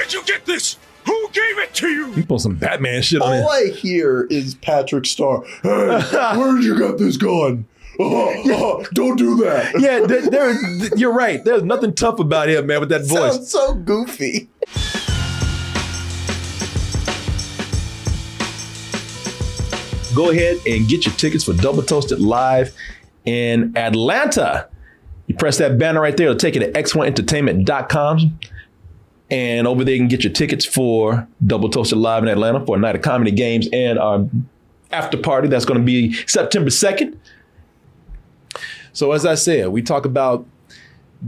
Where'd you get this? Who gave it to you? He put some Batman shit on it. All I hear is Patrick Star. Hey, where'd you get this gun? Don't do that. Yeah, you're right. There's nothing tough about him, man, with that voice. Sounds so goofy. Go ahead and get your tickets for Double Toasted Live in Atlanta. You press that banner right there. It'll take you to x1entertainment.com. And over there you can get your tickets for Double Toasted Live in Atlanta for a night of comedy games and our after party. That's going to be September 2nd. So as I said, we talk about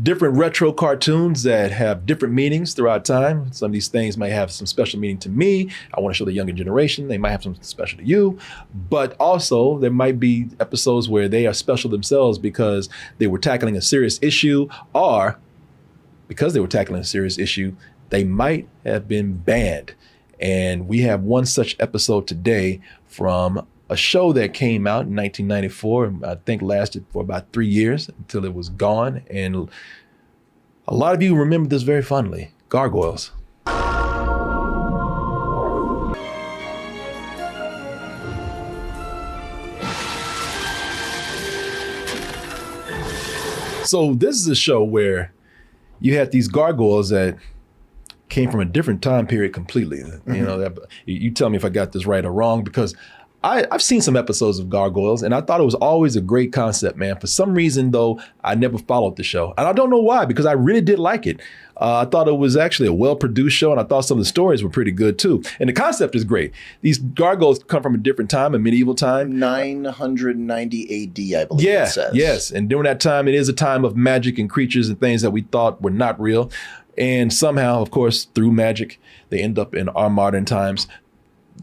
different retro cartoons that have different meanings throughout time. Some of these things might have some special meaning to me. I want to show the younger generation. They might have something special to you. But also there might be episodes where they are special themselves because they were tackling a serious issue, or because they were tackling a serious issue, they might have been banned. And we have one such episode today from a show that came out in 1994, and I think lasted for about 3 years until it was gone. And a lot of you remember this very fondly, Gargoyles. So this is a show where you had these gargoyles that came from a different time period completely. Mm-hmm. You know, you tell me if I got this right or wrong, because I've seen some episodes of Gargoyles and I thought it was always a great concept, man. For some reason, though, I never followed the show. And I don't know why, because I really did like it. I thought it was actually a well-produced show, and I thought some of the stories were pretty good, too. And the concept is great. These gargoyles come from a different time, a medieval time. 990 AD, I believe it says. Yes. And during that time, it is a time of magic and creatures and things that we thought were not real. And somehow, of course, through magic, they end up in our modern times.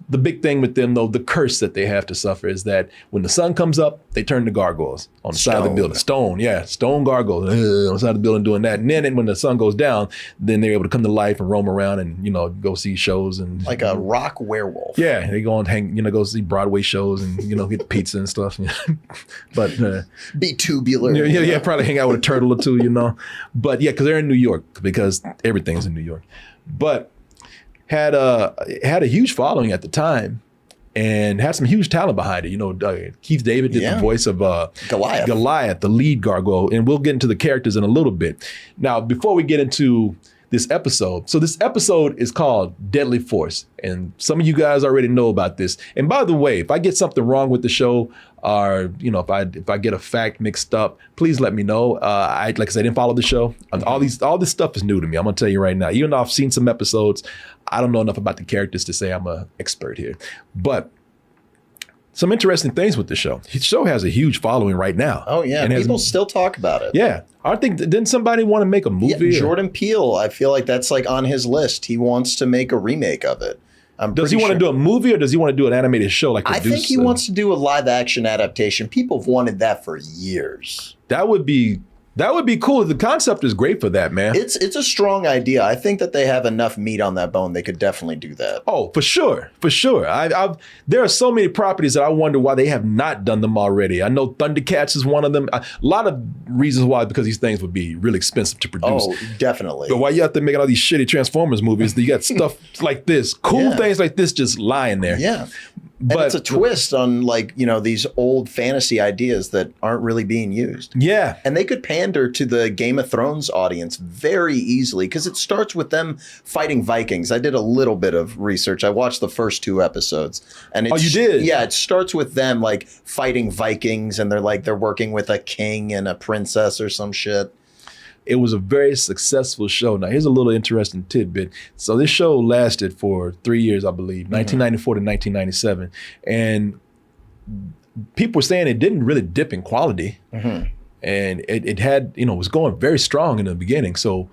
The big thing with them, though, the curse that they have to suffer is that when the sun comes up, they turn to gargoyles on the side of the building. Stone gargoyles on the side of the building doing that. And then when the sun goes down, then they're able to come to life and roam around and, you know, go see shows. And like a rock werewolf. Yeah, they go and hang, you know, go see Broadway shows and, you know, get pizza and stuff. But be tubular. Yeah, probably hang out with a turtle or two, you know. But yeah, because they're in New York, because everything's in New York. But had a huge following at the time and had some huge talent behind it. You know, Keith David did the voice of Goliath, the lead gargoyle. And we'll get into the characters in a little bit. Now, before we get into this episode, so this episode is called Deadly Force. And some of you guys already know about this. And by the way, if I get something wrong with the show, or, you know, if I get a fact mixed up, please let me know. Like I said, I didn't follow the show. All this stuff is new to me. I'm gonna tell you right now. Even though I've seen some episodes, I don't know enough about the characters to say I'm an expert here. But some interesting things with the show. The show has a huge following right now. Oh yeah, and people still talk about it. Yeah, I think didn't somebody want to make a movie? Yeah, Jordan Peele. I feel like that's like on his list. He wants to make a remake of it. Does he want to do a movie, or does he want to do an animated show? Like I think he wants to do a live action adaptation. People have wanted that for years. That would be cool. The concept is great for that, man. It's a strong idea. I think that they have enough meat on that bone. They could definitely do that. Oh, for sure. There are so many properties that I wonder why they have not done them already. I know Thundercats is one of them. A lot of reasons why, because these things would be really expensive to produce. Oh, definitely. But why you have to make all these shitty Transformers movies? You got stuff like this, cool things like this just lying there. Yeah. But and it's a twist on, like, you know, these old fantasy ideas that aren't really being used. Yeah. And they could pander to the Game of Thrones audience very easily, because it starts with them fighting Vikings. I did a little bit of research. I watched the first 2 episodes. And you did? Yeah, it starts with them like fighting Vikings, and they're working with a king and a princess or some shit. It was a very successful show. Now, here's a little interesting tidbit. So this show lasted for 3 years, I believe, 1994 to 1997. And people were saying it didn't really dip in quality. Mm-hmm. And it had, you know, it was going very strong in the beginning. So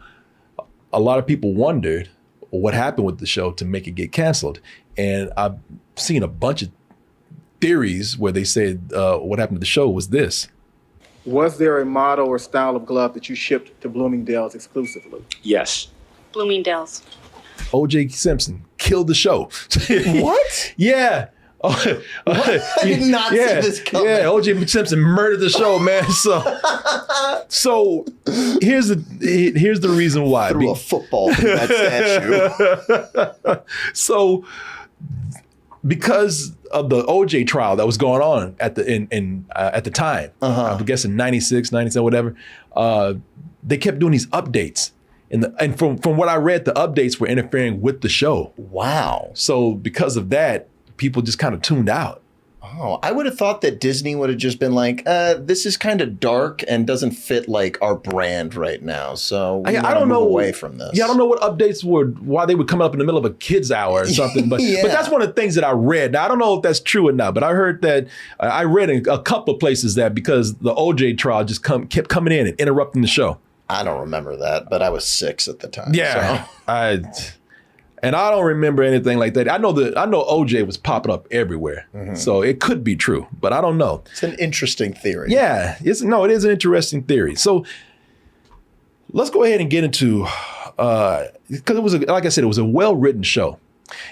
a lot of people wondered what happened with the show to make it get canceled. And I've seen a bunch of theories where they said what happened to the show was this. Was there a model or style of glove that you shipped to Bloomingdale's exclusively? Yes. Bloomingdale's. O.J. Simpson killed the show. What? Yeah. Oh, I did not see this coming. Yeah, O.J. Simpson murdered the show, man. So here's the reason why. Threw a football through that statue. So because of the O.J. trial that was going on at the time, I guess in 96, 97, whatever, they kept doing these updates. And from what I read, the updates were interfering with the show. Wow. So because of that, people just kind of tuned out. Oh, I would have thought that Disney would have just been like, this is kind of dark and doesn't fit like our brand right now. So I don't know away from this. Yeah, I don't know what updates why they would come up in the middle of a kids hour or something. But Yeah. but that's one of the things that I read. Now, I don't know if that's true or not, but I heard that I read in a couple of places that because the OJ trial just kept coming in and interrupting the show. I don't remember that, but I was 6 at the time. Yeah, so. And I don't remember anything like that. I know OJ was popping up everywhere, so it could be true, but I don't know. It's an interesting theory. Yeah, it is an interesting theory. So let's go ahead and get into because it was like I said, it was a well-written show,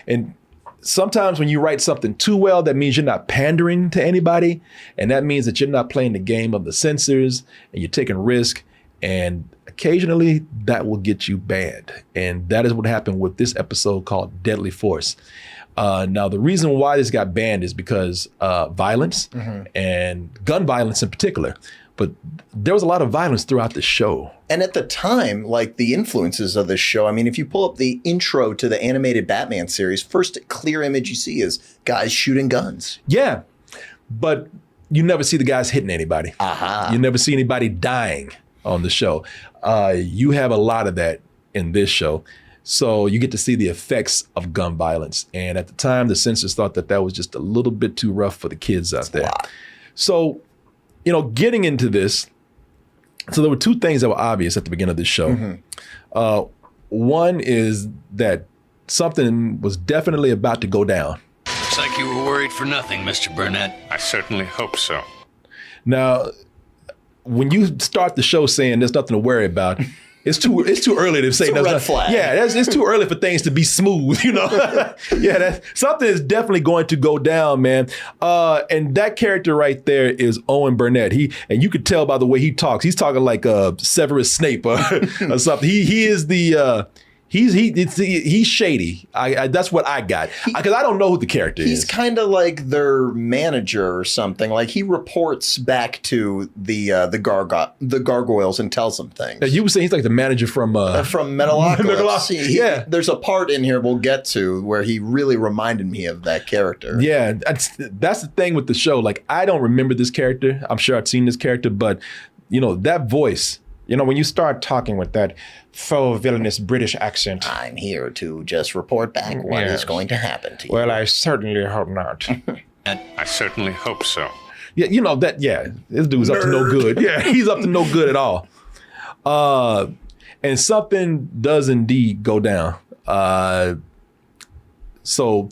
and sometimes when you write something too well, that means you're not pandering to anybody, and that means that you're not playing the game of the censors, and you're taking risk. And occasionally that will get you banned. And that is what happened with this episode called Deadly Force. Now, the reason why this got banned is because violence and gun violence in particular. But there was a lot of violence throughout the show. And at the time, like the influences of this show, I mean, if you pull up the intro to the animated Batman series, first clear image you see is guys shooting guns. Yeah, but you never see the guys hitting anybody. Aha. You never see anybody dying on the show. You have a lot of that in this show. So you get to see the effects of gun violence. And at the time, the censors thought that was just a little bit too rough for the kids out there. So, getting into this, so there were two things that were obvious at the beginning of this show. One is that something was definitely about to go down. Looks like you were worried for nothing, Mr. Burnett. I certainly hope so. Now, when you start the show saying there's nothing to worry about, it's too early to say It's a there's red nothing. flag. Yeah, it's too early for things to be smooth, Yeah, something is definitely going to go down, man. And that character right there is Owen Burnett. And you could tell by the way he talks. He's talking like Severus Snape or something. He is the he's shady. That's what I got because I don't know who the character is. He's kind of like their manager or something. Like he reports back to the Gargoyles and tells them things. You would say he's like the manager from Metalocalypse. Metalocalypse, yeah. There's a part in here we'll get to where he really reminded me of that character. Yeah, that's the thing with the show. Like I don't remember this character. I'm sure I've seen this character, but that voice. When you start talking with that faux villainous British accent. I'm here to just report back what is going to happen to you. Well, I certainly hope not. I certainly hope so. Yeah, this dude's up to no good. Yeah, he's up to no good at all. And something does indeed go down. So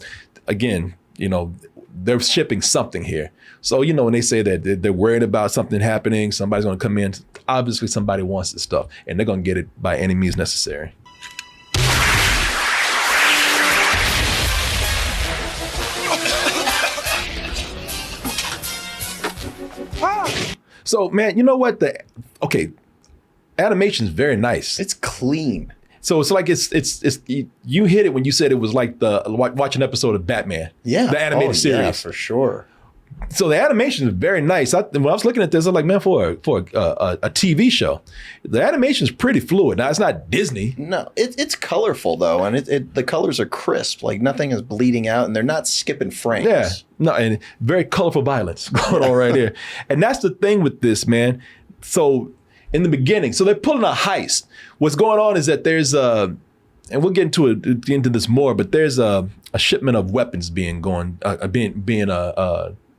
again, they're shipping something here. So, when they say that they're worried about something happening, somebody's going to come in, obviously somebody wants this stuff and they're going to get it by any means necessary. So, man, you know what? Animation is very nice. It's clean. So it's like it's you hit it when you said it was like watch an episode of Batman. Yeah. The animated series. Yeah, for sure. So the animation is very nice. When I was looking at this, I was like, man, for a TV show, the animation is pretty fluid. Now, it's not Disney. No, it's colorful, though, and the colors are crisp. Like, nothing is bleeding out, and they're not skipping frames. Yeah. No, and very colorful violence going on right here. And that's the thing with this, man. So in the beginning, so they're pulling a heist. What's going on is that there's and we'll get into this more, but there's a shipment of weapons being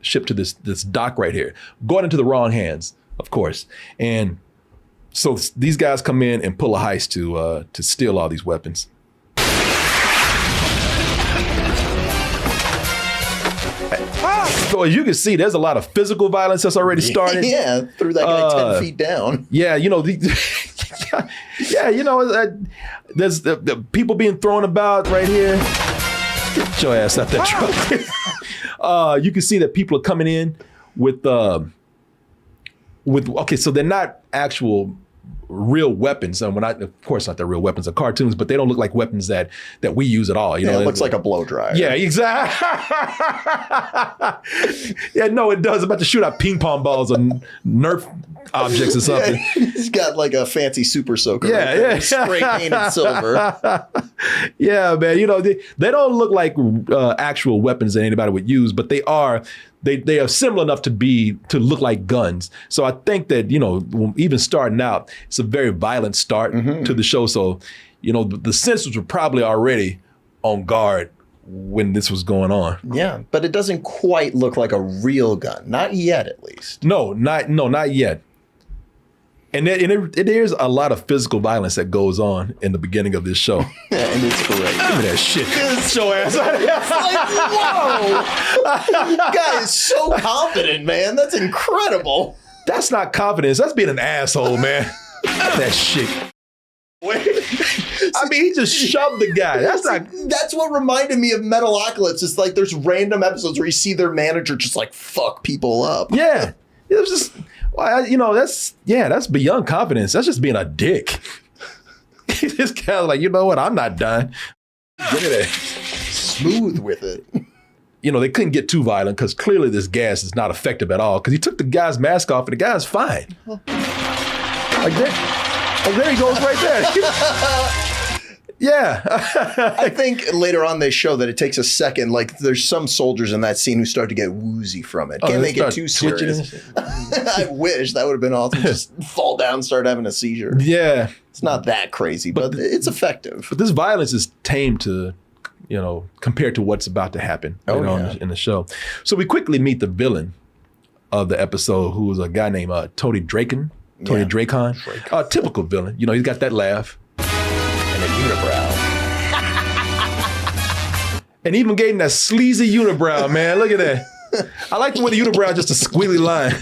shipped to this dock right here, going into the wrong hands, of course. And so these guys come in and pull a heist to steal all these weapons. So as you can see, there's a lot of physical violence that's already started. Yeah, threw that guy 10 feet down. Yeah, there's the people being thrown about right here. Get your ass out that truck. You can see that people are coming in with okay, so they're not actual real weapons. And of course not, they're real weapons, they're cartoons, but they don't look like weapons that we use at all. You know, it looks like a blow dryer. Yeah, exactly. Yeah, no, it does. It's about to shoot out ping pong balls or Nerf objects or something. Yeah, he's got like a fancy super soaker. Yeah, spray painted silver. Yeah, man. You know, they don't look like actual weapons that anybody would use, but they are. They are similar enough to look like guns. So I think that, you know, even starting out, it's a very violent start to the show. So, you know, the censors were probably already on guard when this was going on. Yeah, but it doesn't quite look like a real gun. Not yet, at least. No, not yet. And there's a lot of physical violence that goes on in the beginning of this show. Yeah, and it's great. Give me that shit. Show ass. It's like, whoa! Guy is so confident, man. That's incredible. That's not confidence. That's being an asshole, man. That shit. I mean, he just shoved the guy. That's what reminded me of Metalocalypse. It's like there's random episodes where you see their manager just like fuck people up. Yeah. It was just, you know, that's beyond confidence. That's just being a dick. This guy's like, you know what? I'm not done. Look at that. Smooth with it. You know, they couldn't get too violent because clearly this gas is not effective at all because he took the guy's mask off and the guy's fine. Like that. Oh, there he goes right there. Yeah. I think later on they show that it takes a second. Like there's some soldiers in that scene who start to get woozy from it. Can't make it too serious. I wish that would have been awesome. Just fall down, start having a seizure. Yeah. It's not that crazy, but it's effective. But this violence is tame to, you know, compared to what's about to happen in the show. So we quickly meet the villain of the episode, who was a guy named Tony Dracon. Typical villain. You know, he's got that laugh. And a unibrow. And even gave him that sleazy unibrow, man. Look at that. I like the way the unibrow just a squiggly line.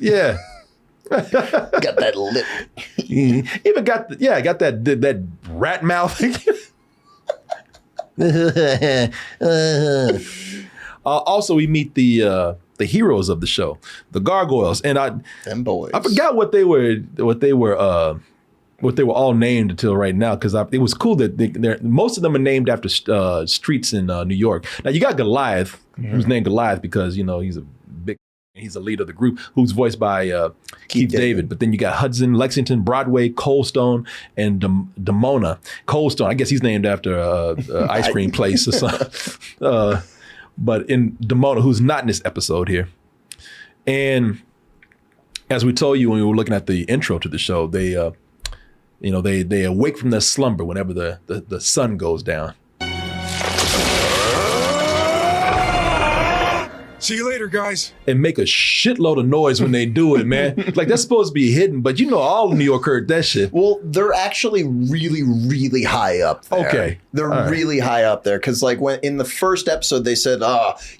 Yeah. Got that lip. Even got that rat mouth. Also, we meet the heroes of the show, the Gargoyles, and them boys. I forgot what they were all named until right now, because it was cool that most of them are named after streets in New York. Now you got Goliath, who's named Goliath because, you know, he's a leader of the group, who's voiced by Keith David. But then you got Hudson, Lexington, Broadway, Coldstone, and Demona. Coldstone, I guess he's named after a ice cream place or something. But in Demona, who's not in this episode here. And as we told you when we were looking at the intro to the show, they awake from their slumber whenever the sun goes down. See you later, guys. And make a shitload of noise when they do it, man. Like, that's supposed to be hidden, but you know all of New York heard that shit. Well, they're actually really, really high up there. Okay. They're really high up there because, like, when in the first episode they said,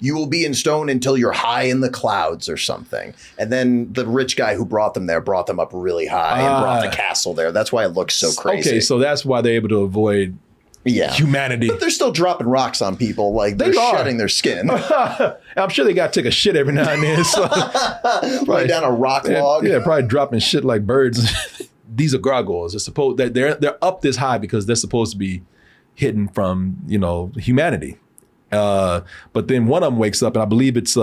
you will be in stone until you're high in the clouds or something. And then the rich guy who brought them there brought them up really high and brought the castle there. That's why it looks so crazy. Okay, so that's why they're able to avoid humanity. But they're still dropping rocks on people. Like, they're shedding their skin. I'm sure they got to take a shit every now and then. So Lay down a rock log. Yeah, probably dropping shit like birds. These are gargoyles. They're up this high because they're supposed to be hidden from, you know, humanity. But then one of them wakes up, and I believe it's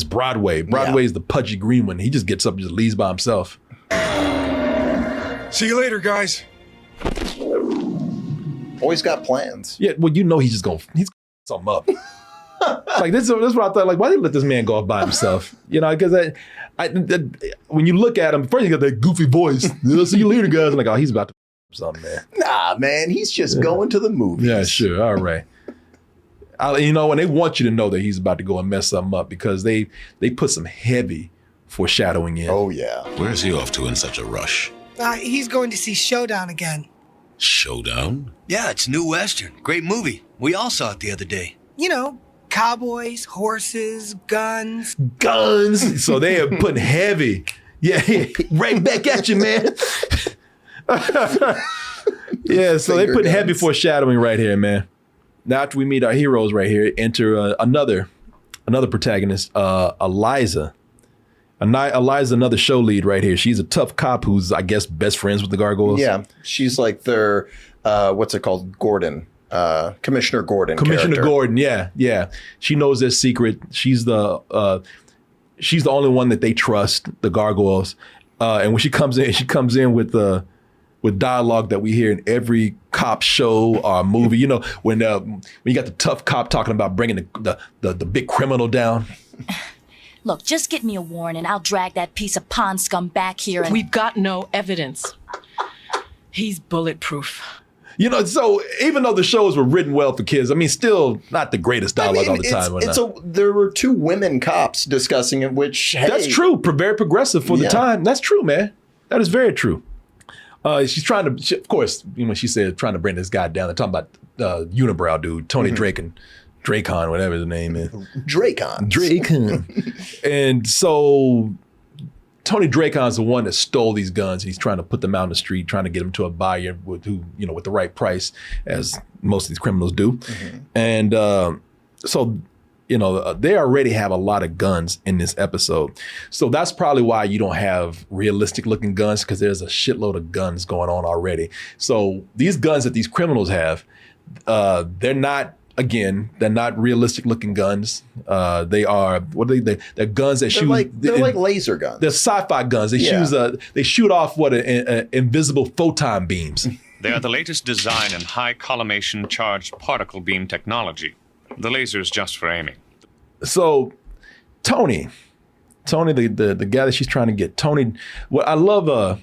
Broadway. Broadway's the pudgy green one. He just gets up and just leaves by himself. See you later, guys. Always got plans. Yeah, well, you know he's gonna something up. Like this is what I thought. Like, why did they let this man go off by himself? You know, because when you look at him, first you got that goofy voice. See you later, guys. I'm like, oh, he's about to something, man. Nah, man, he's just going to the movies. Yeah, sure, all right. You know, and they want you to know that he's about to go and mess something up because they put some heavy foreshadowing in. Oh yeah. Where's he off to in such a rush? He's going to see Showdown again. Showdown? Yeah, it's a new Western. Great movie. We all saw it the other day. You know, cowboys, horses, guns. Guns. So they are putting heavy. Yeah, right back at you, man. Yeah, so they put heavy foreshadowing right here, man. Now after we meet our heroes right here, enter another another protagonist, Eliza. Eliza, another show lead right here. She's a tough cop who's, I guess, best friends with the Gargoyles. Yeah, she's like their what's it called? Gordon, Commissioner Gordon. Commissioner character. Gordon. Yeah. She knows their secret. She's the only one that they trust, the Gargoyles. And when she comes in with dialogue that we hear in every cop show or movie. You know, when you got the tough cop talking about bringing the big criminal down. Look, just get me a warrant and I'll drag that piece of pond scum back here and... We've got no evidence. He's bulletproof. You know, so even though the shows were written well for kids, I mean, still not the greatest dialogue all the time. There were 2 women cops discussing it, which, hey. That's true. Very progressive for the time. That's true, man. That is very true. She's trying to, of course, you know, she said trying to bring this guy down. They're talking about unibrow dude, Tony Dracon, whatever his name is. Dracon. And so Tony Dracon's the one that stole these guns. He's trying to put them out in the street, trying to get them to a buyer with the right price, as most of these criminals do. Mm-hmm. And so, you know, they already have a lot of guns in this episode. So that's probably why you don't have realistic looking guns, because there's a shitload of guns going on already. So these guns that these criminals have, they're not realistic looking guns. They are, they're guns that they're like laser guns. They're sci-fi guns. They shoot off invisible photon beams. They are the latest design in high collimation charged particle beam technology. The laser's just for aiming. So Tony, the guy that she's trying to get, Tony, what I love,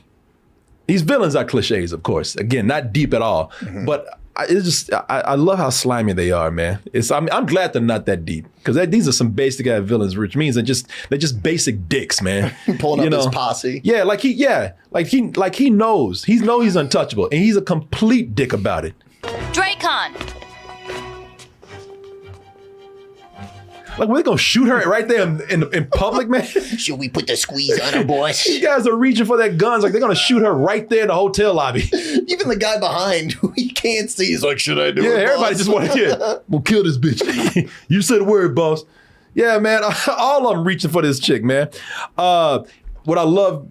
these villains are cliches, of course. Again, not deep at all, but I love how slimy they are, man. I'm glad they're not that deep, because these are some basic ass villains, which means they're just basic dicks, man. Pulling up his posse. Yeah, like he knows he's untouchable, and he's a complete dick about it. Dracon! Like, we're gonna shoot her right there in public, man. Should we put the squeeze on her, boys? These guys are reaching for their guns, like they're gonna shoot her right there in the hotel lobby. Even the guy behind who he can't see is like, should I do it? Yeah, everybody just want to we'll kill this bitch. You said a word, boss. Yeah, man. All of them reaching for this chick, man. What I love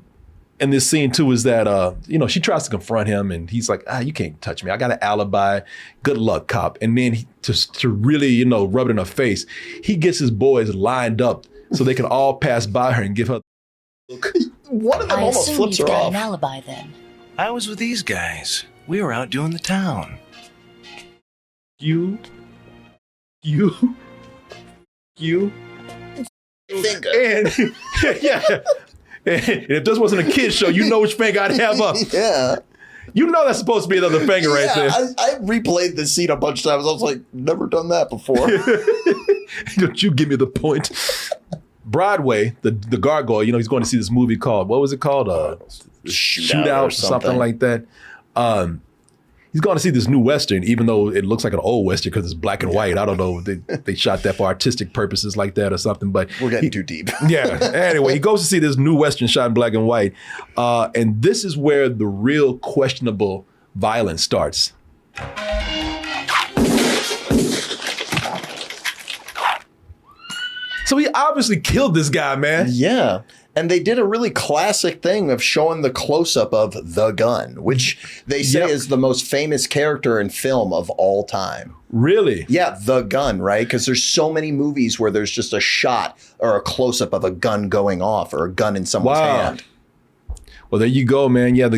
in this scene too is that she tries to confront him, and he's like, you can't touch me. I got an alibi. Good luck, cop. And then to really, rub it in her face, he gets his boys lined up so they can all pass by her and give her a look. One of them almost flips her off. An alibi then. I was with these guys. We were out doing the town. You. Finger. And yeah. And if this wasn't a kid's show, you know which finger I'd have up. Yeah. You know that's supposed to be another finger right there. I replayed this scene a bunch of times. I was like, never done that before. Don't you give me the point. Broadway, the Gargoyle, he's going to see this movie called, what was it called? Shootout or something like that. He's going to see this new Western, even though it looks like an old Western because it's black and white. I don't know if they shot that for artistic purposes like that or something, but we're getting too deep. Yeah. Anyway, he goes to see this new Western shot in black and white. And this is where the real questionable violence starts. So he obviously killed this guy, man. Yeah. And they did a really classic thing of showing the close-up of the gun, which they say is the most famous character in film of all time. Really? Yeah, the gun, right? Because there's so many movies where there's just a shot or a close-up of a gun going off or a gun in someone's hand. Well, there you go, man. Yeah,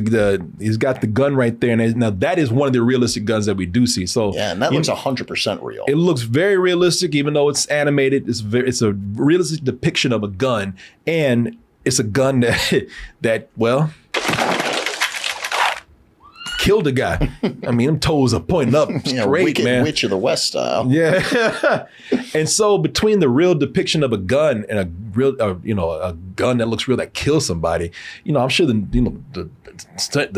he's got the gun right there. And now that is one of the realistic guns that we do see. So yeah, and that looks 100% real. It looks very realistic, even though it's animated. It's a realistic depiction of a gun, and it's a gun that killed a guy. I mean, them toes are pointing up straight, Wicked man. Witch of the West style. Yeah. And so between the real depiction of a gun and a real, a gun that looks real that kills somebody, I'm sure the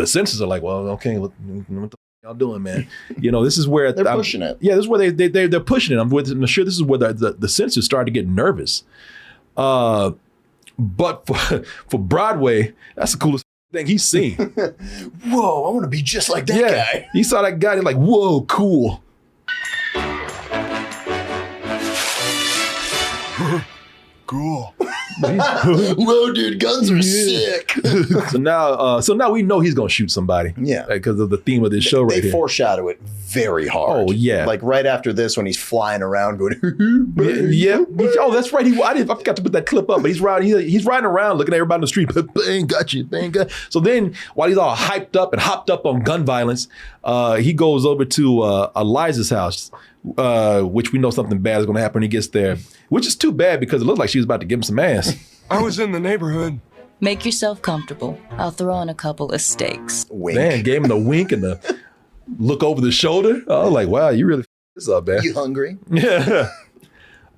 censors are like, well, okay, what the y'all doing, man? This is where they're pushing it. Yeah, this is where they're pushing it. I'm sure this is where the censors started to get nervous. But for Broadway, that's the coolest thing he's seen. Whoa, I want to be just like that guy. He saw that guy and he's like, whoa, cool. Cool. Whoa, dude, guns are sick. So now we know he's gonna shoot somebody. Yeah. Because of the theme of this show right They here. foreshadow it very hard. Oh, yeah. Like right after this when he's flying around going, Yeah. Oh, that's right. I forgot to put that clip up, but he's riding around looking at everybody on the street. Bang, got you. Bang, got. So then, while he's all hyped up and hopped up on gun violence, he goes over to Eliza's house, which we know something bad is going to happen when he gets there, which is too bad because it looked like she was about to give him some ass. I was in the neighborhood. Make yourself comfortable. I'll throw in a couple of steaks. wink. Man, gave him the wink and the look over the shoulder. I was like, wow, you really this up, man. You hungry? Yeah.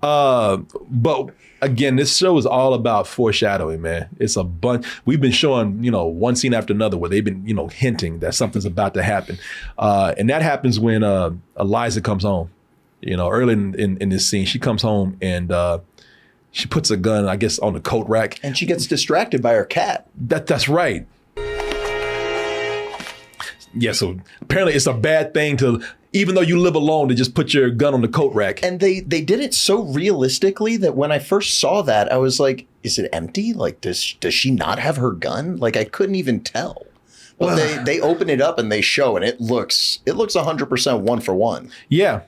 But again, this show is all about foreshadowing, man. It's a bunch. We've been showing, one scene after another where they've been, hinting that something's about to happen. And that happens when Eliza comes home. Early in this scene, she comes home and she puts a gun, I guess, on the coat rack. And she gets distracted by her cat. That's right. Yeah, so apparently it's a bad thing to, even though you live alone, to just put your gun on the coat rack. And they did it so realistically that when I first saw that, I was like, is it empty? Like, does she not have her gun? Like, I couldn't even tell. But they open it up and they show, and it looks 100% one for one. Yeah.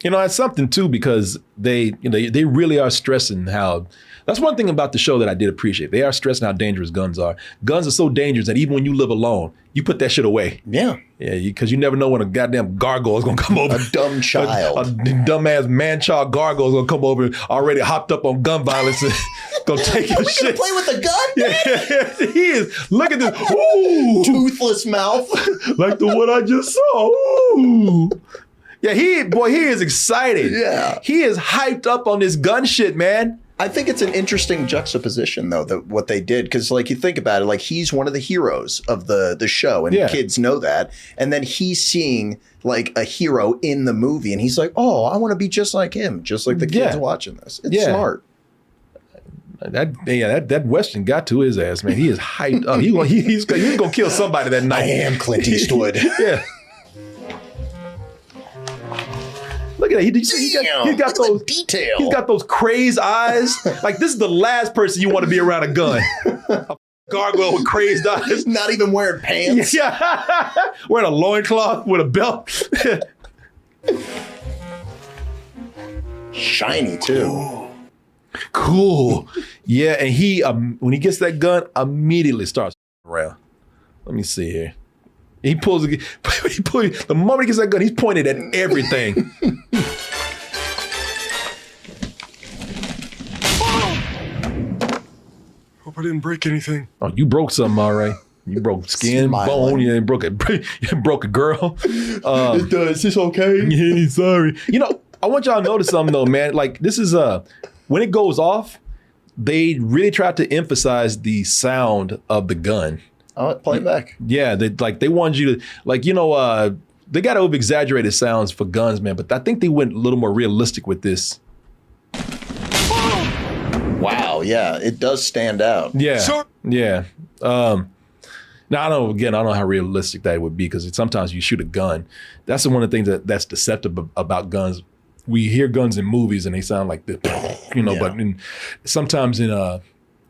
It's something too, because they really are stressing how, that's one thing about the show that I did appreciate. They are stressing how dangerous guns are. Guns are so dangerous that even when you live alone, you put that shit away. Yeah. Yeah, because you never know when a goddamn gargoyle is going to come over. A dumb child. A dumbass man-child gargoyle is going to come over already hopped up on gun violence and going to take your shit. Play with a gun, Yeah, he is. Look at this. Ooh. Toothless mouth. Like the one I just saw. Ooh. Yeah, he is excited. Yeah. He is hyped up on this gun shit, man. I think it's an interesting juxtaposition, though, what they did. Because, like, you think about it, like, he's one of the heroes of the show, and kids know that. And then he's seeing, like, a hero in the movie, and he's like, oh, I want to be just like him, just like the kids watching this. It's smart. That Western got to his ass, man. He is hyped up. He's going to kill somebody that night. I am Clint Eastwood. Yeah. Look at that. He got those detail. He's got those crazed eyes. Like, this is the last person you want to be around a gun. A gargoyle with crazed eyes. Not even wearing pants. Yeah. Wearing a loincloth with a belt. Shiny, too. Cool. Yeah, and he, when he gets that gun, immediately starts around. Let me see here. He pulls the moment he gets that gun, he's pointed at everything. Hope I didn't break anything. Oh, you broke something, all right. You broke skin, bone, you broke a girl. Is this okay? Yeah, sorry. I want y'all to notice something though, man. Like, this is when it goes off, they really try to emphasize the sound of the gun. Oh, play it back. Yeah, they wanted you to, they got over exaggerated sounds for guns, man, but I think they went a little more realistic with this. Wow, yeah, it does stand out. Yeah, Sir. yeah. Now, I don't know how realistic that would be, because sometimes you shoot a gun. That's one of the things that's deceptive about guns. We hear guns in movies and they sound like this, but sometimes in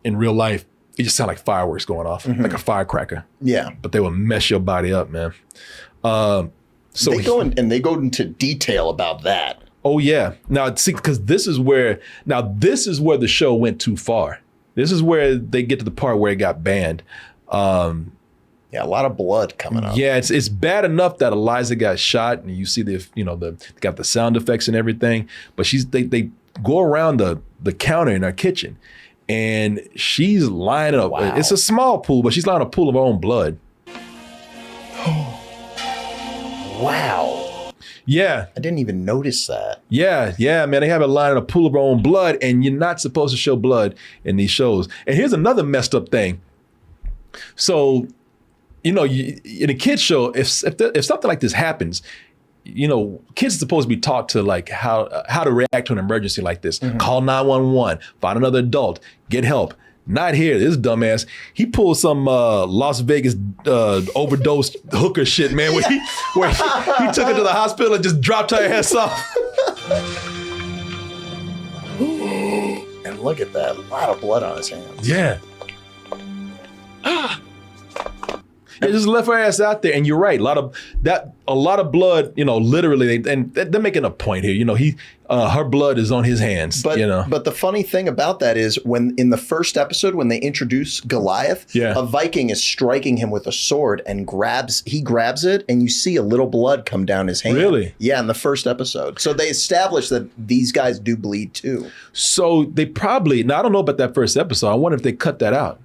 real life, it just sounds like fireworks going off, like a firecracker. Yeah. But they will mess your body up, man. So they go into detail about that. Oh yeah. Now see, because this is where the show went too far. This is where they get to the part where it got banned. Yeah, a lot of blood coming up. Yeah, it's bad enough that Eliza got shot, and you see they got the sound effects and everything. But they go around the counter in our kitchen, and she's lying up. Wow. It's a small pool, but she's lying a pool of her own blood. Wow. Yeah. I didn't even notice that. Yeah, man. They have it lying in a pool of her own blood, and you're not supposed to show blood in these shows. And here's another messed up thing. So, in a kid's show, if something like this happens, kids are supposed to be taught to like how to react to an emergency like this. Mm-hmm. Call 911, find another adult, get help. Not here. This dumbass. He pulled some Las Vegas overdosed hooker shit, man. Where he took her to the hospital and just dropped her ass off. man, look at that. A lot of blood on his hands. Yeah. They just left her ass out there, and you're right. A lot of blood. Literally, they're making a point here. Her blood is on his hands. But the funny thing about that is when in the first episode when they introduce Goliath, a Viking is striking him with a sword and he grabs it, and you see a little blood come down his hand. Really? Yeah, in the first episode. So they established that these guys do bleed too. So they probably. Now I don't know about that first episode. I wonder if they cut that out.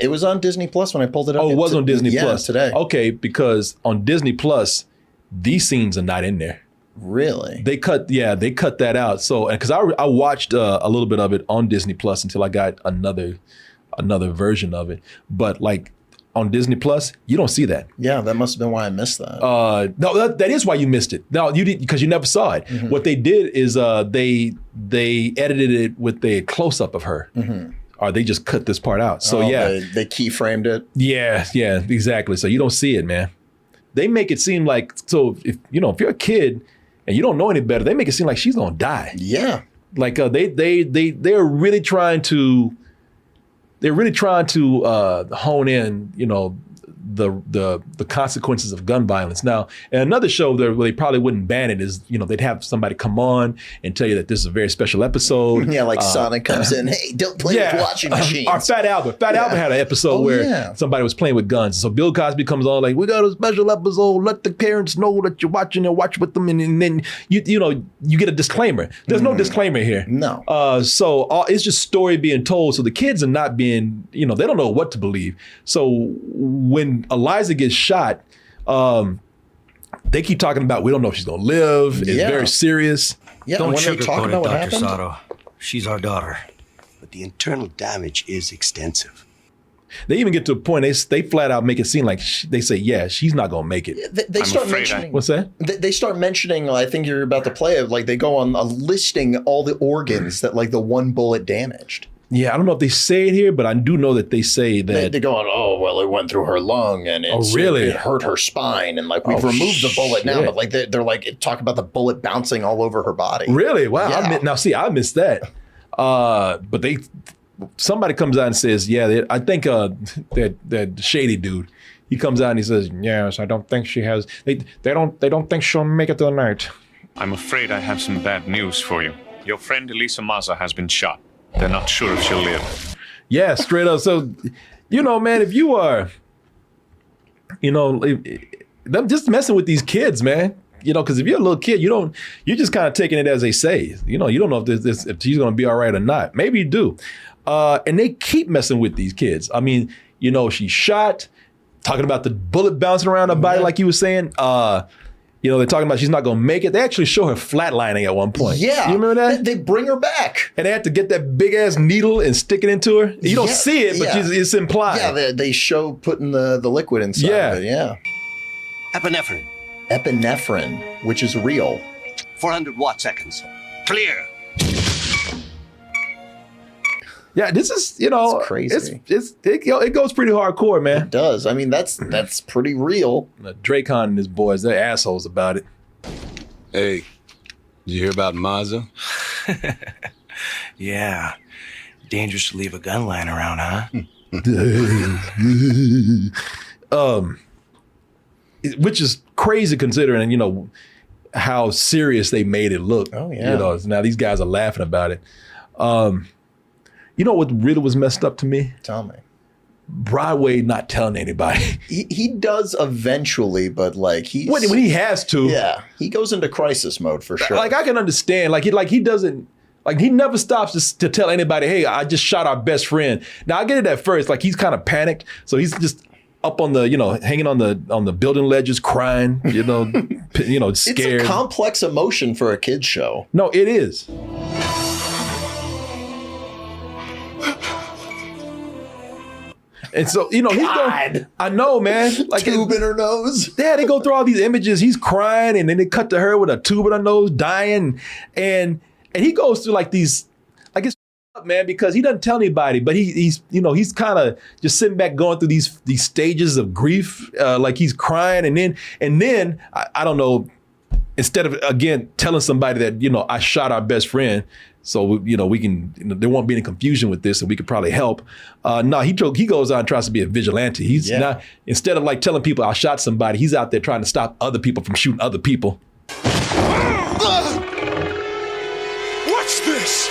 It was on Disney Plus when I pulled it up. Oh, it was on Disney Plus today. Okay, because on Disney Plus, these scenes are not in there. Really? They cut that out. So, because I watched a little bit of it on Disney Plus until I got another version of it. But like on Disney Plus, you don't see that. Yeah, that must have been why I missed that. No, that is why you missed it. No, you did because you never saw it. Mm-hmm. What they did is they edited it with a close up of her. Mm-hmm. Or they just cut this part out. So they keyframed it. Yeah, exactly. So you don't see it, man. They make it seem like if you're a kid and you don't know any better, they make it seem like she's gonna die. Yeah, like they're really trying to hone in the consequences of gun violence. Now, and another show where they probably wouldn't ban it is, they'd have somebody come on and tell you that this is a very special episode. Yeah, like Sonic comes in, hey, don't play with washing machines. Or Fat Albert. Fat Albert had an episode where somebody was playing with guns. So Bill Cosby comes on like, we got a special episode. Let the parents know that you're watching and watch with them. And then you get a disclaimer. There's no disclaimer here. No. So it's just story being told. So the kids are not being, they don't know what to believe. So when Eliza gets shot, they keep talking about, we don't know if she's going to live. It's very serious. Yeah, don't when they talk sugarcoat it, about what Dr. happened. Sato. She's our daughter. But the internal damage is extensive. They even get to a point, they flat out make it seem like they say, she's not going to make it. They start mentioning. What's that? They start mentioning, I think you're about to play it, like they go on listing all the organs that like the one bullet damaged. Yeah, I don't know if they say it here, but I do know that they say that. They go on, it went through her lung and it hurt her spine. And like we've removed the bullet now, but like they're like, talk about the bullet bouncing all over her body. Really? Wow. Yeah. I missed that. But somebody comes out and says, I think that shady dude, he comes out and he says, yes, I don't think she has, they don't think she'll make it to the night. I'm afraid I have some bad news for you. Your friend Elisa Maza has been shot. They're not sure if she'll live. Yeah, straight up. So, man, if you are, them just messing with these kids, man. Because if you're a little kid, you're just kind of taking it as they say. You don't know if she's going to be all right or not. Maybe you do. And they keep messing with these kids. I mean, she's shot, talking about the bullet bouncing around her body, like you were saying. They're talking about she's not going to make it. They actually show her flatlining at one point. Yeah. You remember that? They bring her back. And they have to get that big ass needle and stick it into her. You don't see it, but it's implied. Yeah, they show putting the liquid inside of it. Yeah. Epinephrine, which is real. 400 watt seconds. Clear. Yeah, this is, it's crazy. It goes pretty hardcore, man. It does. I mean, that's pretty real. Dracon and his boys, they're assholes about it. Hey, did you hear about Maza? Yeah. Dangerous to leave a gun lying around, huh? Which is crazy considering, how serious they made it look. Oh, yeah. Now these guys are laughing about it. You know what really was messed up to me? Tell me. Broadway not telling anybody. He does eventually, but like when he has to. Yeah, he goes into crisis mode for sure. Like I can understand. He doesn't. Like he never stops to tell anybody, "Hey, I just shot our best friend." Now I get it at first. Like he's kind of panicked, so he's just up on the, hanging on the building ledges, crying. Scared. It's a complex emotion for a kids show. No, it is. And so, he's going, I know, man. Like tube in her nose. Yeah, they go through all these images. He's crying, and then they cut to her with a tube in her nose, dying. And he goes through like these, like it's up, man, because he doesn't tell anybody, but he's kind of just sitting back going through these stages of grief, like he's crying, and then I don't know. instead of, again, telling somebody that, I shot our best friend, so, we can, there won't be any confusion with this and we could probably help. No, he goes out and tries to be a vigilante. He's not, instead of like telling people I shot somebody, he's out there trying to stop other people from shooting other people. What's this?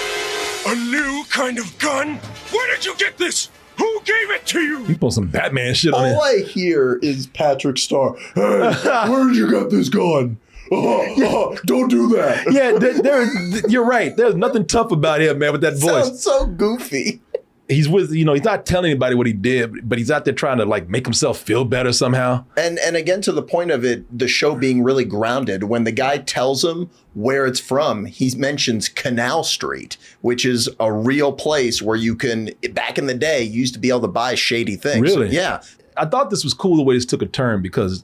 A new kind of gun? Where did you get this? Who gave it to you? You put some Batman shit on it. All I hear is Patrick Starr. Hey, where did you get this gun? Don't do that. Yeah, you're right. There's nothing tough about him, man, with that voice. Sounds so goofy. He's with, he's not telling anybody what he did, but he's out there trying to like make himself feel better somehow. And again, to the point of it, the show being really grounded, when the guy tells him where it's from, he mentions Canal Street, which is a real place where you can, back in the day, you used to be able to buy shady things. Really? Yeah. I thought this was cool the way this took a turn, because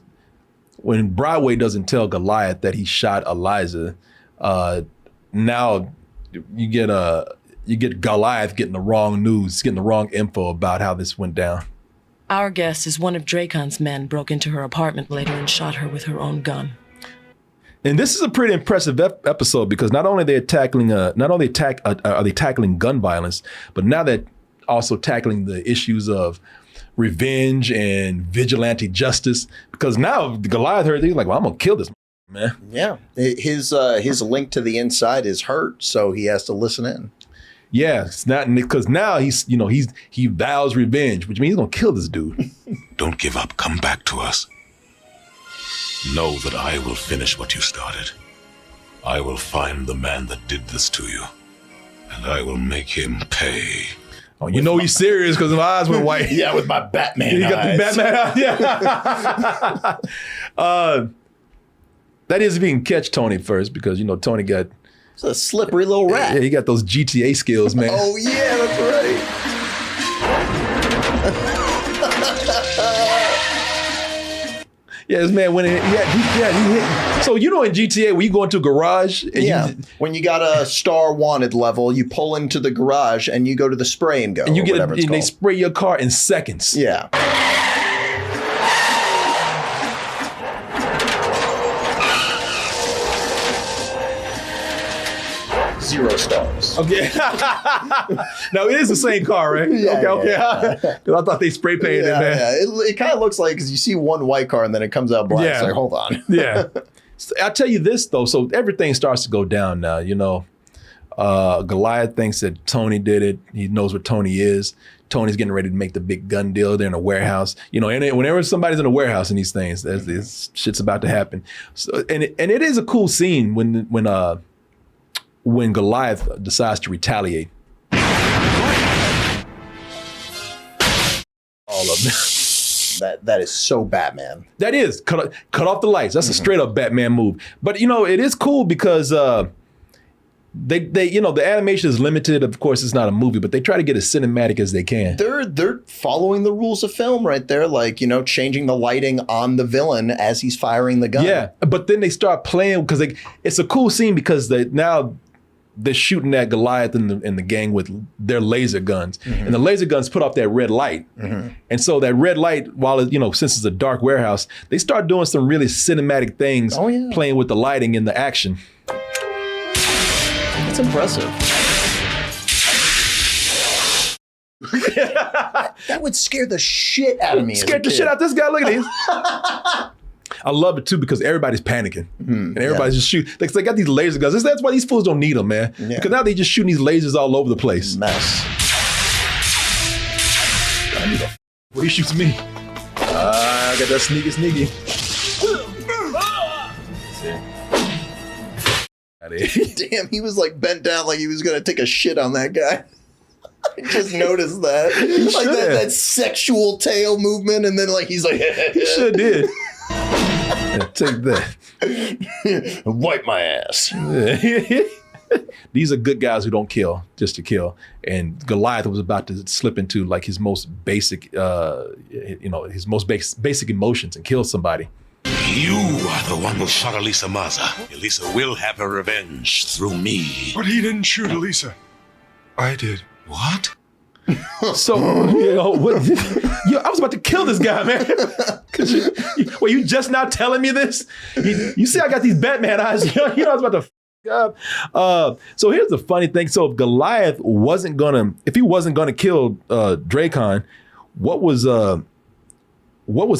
when Broadway doesn't tell Goliath that he shot Eliza, now you get Goliath getting the wrong news, getting the wrong info about how this went down. Our guess is one of Dracon's men broke into her apartment later and shot her with her own gun. And this is a pretty impressive episode, because not only are they tackling gun violence, but now they're also tackling the issues of revenge and vigilante justice. Because now Goliath heard, he's like, well, I'm gonna kill this man. Yeah, his link to the inside is hurt, so he has to listen in. Yeah, it's not, because now he vows revenge, which means he's gonna kill this dude. Don't give up. Come back to us. Know that I will finish what you started. I will find the man that did this to you, and I will make him pay. Oh, he's serious because his eyes went white. Yeah, with my Batman eyes. You got the Batman eyes. Yeah. That is if he can catch Tony first, because Tony got. It's a slippery little rat. Yeah, he got those GTA skills, man. Oh yeah, that's right. Yeah, this man went in. He hit. So in GTA, when you go into a garage, and when you got a star wanted level, you pull into the garage and you go to the spray and go, and you get and they spray your car in seconds. Yeah. Zero stars. Okay. Now it is the same car, right? Yeah, okay. Yeah. Because I thought they spray painted it, man. Yeah. It kind of looks like, because you see one white car and then it comes out black. Yeah. It's like, hold on. Yeah. I'll tell you this though. So everything starts to go down now. Goliath thinks that Tony did it. He knows where Tony is. Tony's getting ready to make the big gun deal. They're in a warehouse. And whenever somebody's in a warehouse in these things, this shit's about to happen. So and it is a cool scene when Goliath decides to retaliate. All of them. That is so Batman. That is cut off the lights. That's a straight up Batman move. But it is cool because they the animation is limited. Of course, it's not a movie, but they try to get as cinematic as they can. They're following the rules of film right there, like changing the lighting on the villain as he's firing the gun. Yeah, but then they start playing because it's a cool scene because they're shooting at Goliath and the gang with their laser guns. Mm-hmm. And the laser guns put off that red light. Mm-hmm. And so that red light, while since it's a dark warehouse, they start doing some really cinematic things, playing with the lighting and the action. That's impressive. That would scare the shit out of me. Scared the shit out of this guy. Look at this. I love it too because everybody's panicking and everybody's just shooting. Like, they got these laser guns. That's why these fools don't need them, man. Yeah. Because now they just shooting these lasers all over the place. Mess. What he shoots me? I got that sneaky. Damn, he was like bent down like he was gonna take a shit on that guy. I just noticed that. Like that sexual tail movement, and then like he's like he sure did. Yeah, take that. Wipe my ass. These are good guys who don't kill just to kill. And Goliath was about to slip into like his most basic, his most basic emotions and kill somebody. You are the one who shot Elisa Maza. Elisa will have her revenge through me. But he didn't shoot Elisa. I did. What? So, what, I was about to kill this guy, man. Were you just now telling me this? You see I got these Batman eyes. I was about to f up. So here's the funny thing. So if Goliath wasn't gonna kill Dracon, what was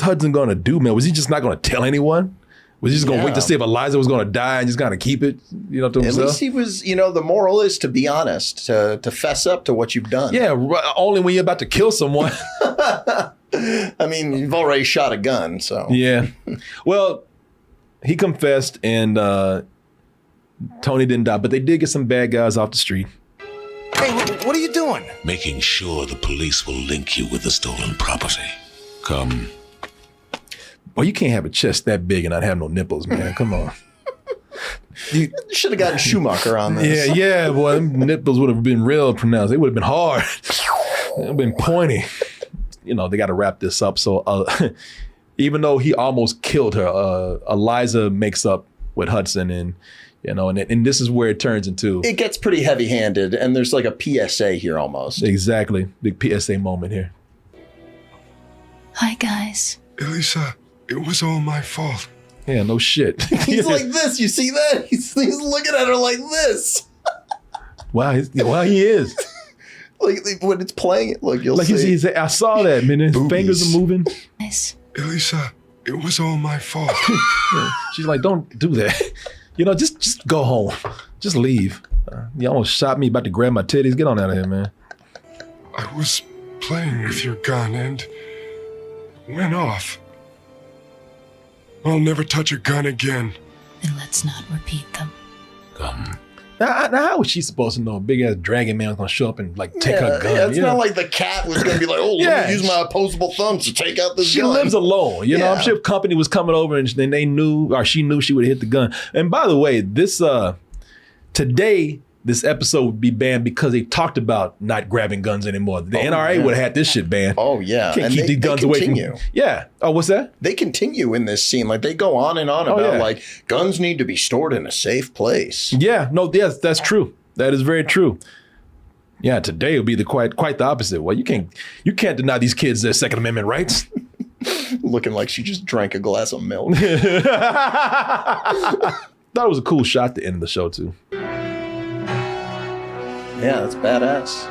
Hudson gonna do, man? Was he just not gonna tell anyone? Was he just gonna wait to see if Eliza was gonna die and just kind of keep it, to himself? At least he was, the moral is to be honest, to fess up to what you've done. Yeah, only when you're about to kill someone. I mean, you've already shot a gun, so. Yeah. Well, he confessed and Tony didn't die, but they did get some bad guys off the street. Hey, what are you doing? Making sure the police will link you with the stolen property. Come. Well, you can't have a chest that big and not have no nipples, man. Come on. You should have gotten Schumacher on this. Yeah, boy, them nipples would have been real pronounced. They would have been hard. They would have been pointy. They got to wrap this up. So even though he almost killed her, Eliza makes up with Hudson and this is where it turns into. It gets pretty heavy-handed, and there's like a PSA here almost. Exactly. Big PSA moment here. Hi, guys. Elisa, it was all my fault. Yeah, no shit. He's like this. You see that? He's looking at her like this. Wow, he is. Like when it's playing, look, you'll see. He's I saw that, man. His fingers are moving. Nice. Elisa, it was all my fault. Yeah. She's like, don't do that. Just go home. Just leave. You almost shot me, about to grab my titties. Get on out of here, man. I was playing with your gun and went off. I'll never touch a gun again. Then let's not repeat them. Come. Now, how was she supposed to know a big ass dragon man was gonna show up and take her gun? Yeah, it's not like the cat was gonna be like, let me use my opposable thumbs to take out this gun. She lives alone. I'm sure if company was coming over and then they knew, or she knew she would hit the gun. And by the way, today, this episode would be banned because they talked about not grabbing guns anymore. The NRA would have had this shit banned. Oh, yeah. Can't keep these guns away from you. Yeah. Oh, what's that? They continue in this scene. Like, they go on and on about, like, guns need to be stored in a safe place. Yeah. No, yes, that's true. That is very true. Yeah, today will be quite the opposite. Well, you can't deny these kids their Second Amendment rights. Looking like she just drank a glass of milk. Thought it was a cool shot at the end of the show, too. Yeah, that's badass.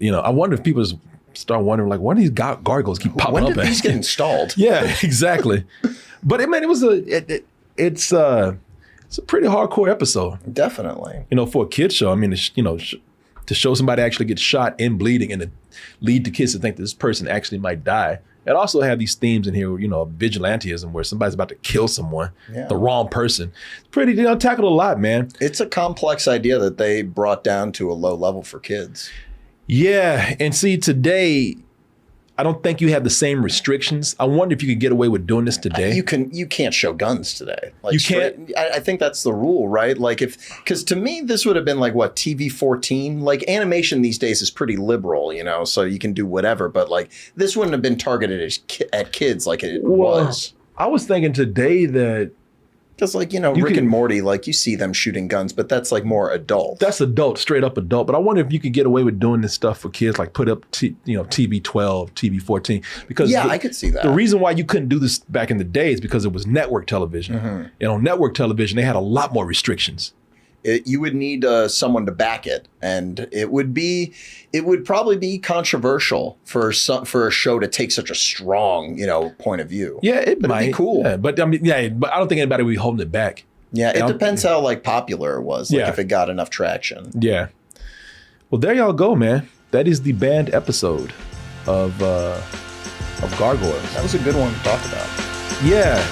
I wonder if people start wondering, like, why do these gargoyles keep popping up? When did these get installed? Yeah, exactly. But it's a pretty hardcore episode. Definitely. For a kid show. I mean, to show somebody actually get shot and bleeding and to lead the kids to think that this person actually might die. It also have these themes in here, vigilantism, where somebody's about to kill someone, the wrong person. It's pretty, tackled a lot, man. It's a complex idea that they brought down to a low level for kids. Yeah, and see, today, I don't think you have the same restrictions. I wonder if you could get away with doing this today. You can't show guns today. Like, you can't? I think that's the rule, right? Like because to me, this would have been like what, TV 14? Like animation these days is pretty liberal, so you can do whatever. But like this wouldn't have been targeted at kids like it was. I was thinking today that. Because like, Rick and Morty, like you see them shooting guns, but that's like more adult. That's adult, straight up adult. But I wonder if you could get away with doing this stuff for kids, like put up, TV 12, TV 14. Because I could see that. The reason why you couldn't do this back in the day is because it was network television. Mm-hmm. And on network television, they had a lot more restrictions. You would need someone to back it, and it would probably be controversial for a show to take such a strong, point of view. Yeah, it might be cool. Yeah, but I don't think anybody would be holding it back. Yeah, it depends how like popular it was. Like if it got enough traction. Yeah. Well, there y'all go, man. That is the banned episode of Gargoyles. That was a good one to talk about. Yeah.